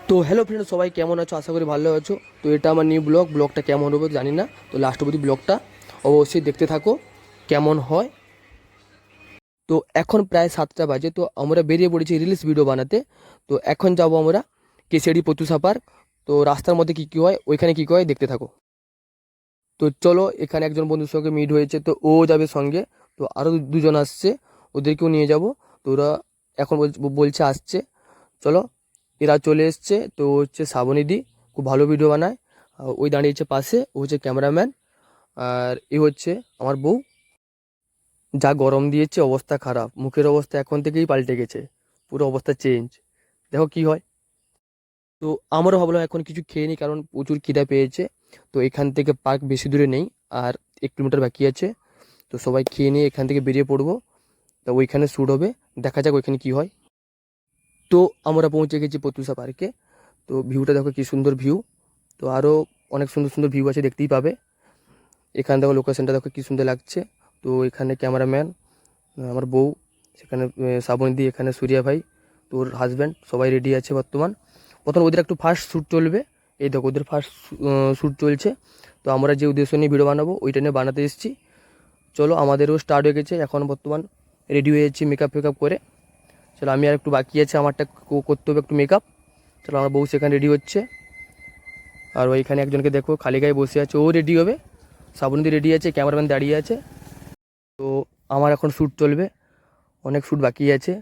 তো hello friend, সবাই কেমন আছো? আশা করি ভালো আছো। তো এটা আমার নিউ ব্লগটা কেমন হবে জানি না। তো লাস্ট অবধি ব্লগটা অবশ্যই দেখতে থাকো কেমন হয়। তো এখন প্রায় 7টা বাজে, তো আমরা বেরিয়ে পড়েছি রিলস ভিডিও বানাতে। তো এখন যাব আমরা কেশিয়াড়ি পতুসা পার্ক। তো রাস্তার মধ্যে কী কী হয়, ওইখানে কী কী হয় দেখতে থাকো। তো চলো, এখানে একজন বন্ধুর সঙ্গে মিট হয়েছে, তো ও যাবে সঙ্গে। তো আরও দুজন আসছে, ওদেরকেও নিয়ে যাব। তো ওরা এখন বলছে আসছে। চলো, এরা চলে এসছে। তো ও হচ্ছে শ্রাবণীদি, খুব ভালো ভিডিও বানায়। আর ওই দাঁড়িয়েছে পাশে, ও হচ্ছে ক্যামেরাম্যান। আর এ হচ্ছে আমার বউ। যা গরম দিয়েছে, অবস্থা খারাপ, মুখের অবস্থা এখন থেকেই পাল্টে গেছে, পুরো অবস্থা চেঞ্জ। দেখো কি হয়। তো আমারও ভাবলাম এখন কিছু খেয়ে নিই, কারণ প্রচুর খিদা পেয়েছে। তো এখান থেকে পার্ক বেশি দূরে নেই, আর 1 কিলোমিটার বাকি আছে। তো সবাই খেয়ে নিয়ে এখান থেকে বেরিয়ে পড়বো। তো ওইখানে শ্যুট হবে, দেখা যাক ওইখানে কি হয়। তো আমরা পৌঁছে গেছি পতুসা পার্কে। তো ভিউটা দেখো কি সুন্দর ভিউ। তো আরও অনেক সুন্দর সুন্দর ভিউ আছে, দেখতেই পাবে। এখানে দেখো লোকেশনটা দেখো কি সুন্দর লাগছে। তো এখানে ক্যামেরাম্যান আমার বউ, সেখানে শ্রাবণী, এখানে সূর্যা ভাই, তোর হাজব্যান্ড, সবাই রেডি আছে বর্তমান। প্রথম ওদের একটু ফার্স্ট শ্যুট চলবে। এই দেখো ওদের ফার্স্ট শ্যুট চলছে। তো আমরা যে উদ্দেশ্য নিয়ে ভিডিও বানাবো ওইটা নিয়ে বানাতে এসেছি। চলো, আমাদেরও স্টার্ট হয়ে গেছে, এখন বর্তমান রেডি হয়ে যাচ্ছি মেকআপ ফেকআপ করে। চলো, আমি আর একটু বাকি আছে, আমারটা করতে হবে একটু মেকআপ। চলো, আমার বউ সেখানে রেডি হচ্ছে। আর ওইখানে একজনকে দেখো খালি গায়ে বসে আছে, ও রেডি হবে। শ্রাবণী রেডি আছে, ক্যামেরাম্যান দাঁড়িয়ে আছে। তো আমার এখন শ্যুট চলবে, অনেক শ্যুট বাকি আছে,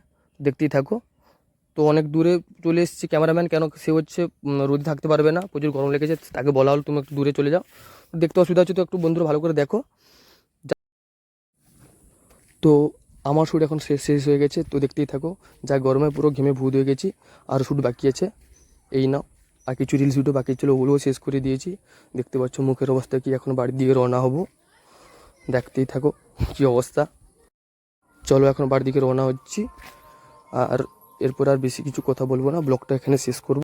দেখতেই থাকো। তো অনেক দূরে চলে এসেছি, ক্যামেরাম্যান কেন সে হচ্ছে রোদে থাকতে পারবে না, প্রচুর গরম লেগেছে, তাকে বলা হলো তুমি একটু দূরে চলে যাও। দেখতে অসুবিধা হচ্ছে, তো একটু বন্ধুরা ভালো করে দেখো। তো আমার শ্যুট এখন শেষ শেষ হয়ে গেছে, তো দেখতেই থাকো। যা গরমে পুরো ঘেমে ভূত হয়ে গেছি, আর শ্যুট বাকি আছে। এই নাও, আর কিছু রিলস ভিডিও বাকি ছিল, ওগুলোও শেষ করে দিয়েছি। দেখতে পাচ্ছ মুখের অবস্থা কি, এখন বাড়ির দিকে রওনা হব। দেখতেই থাকো কি অবস্থা। চলো, এখন বাড়ির দিকে রওনা হচ্ছি। আর এরপর আর বেশি কিছু কথা বলবো না, ব্লগটা এখানে শেষ করব।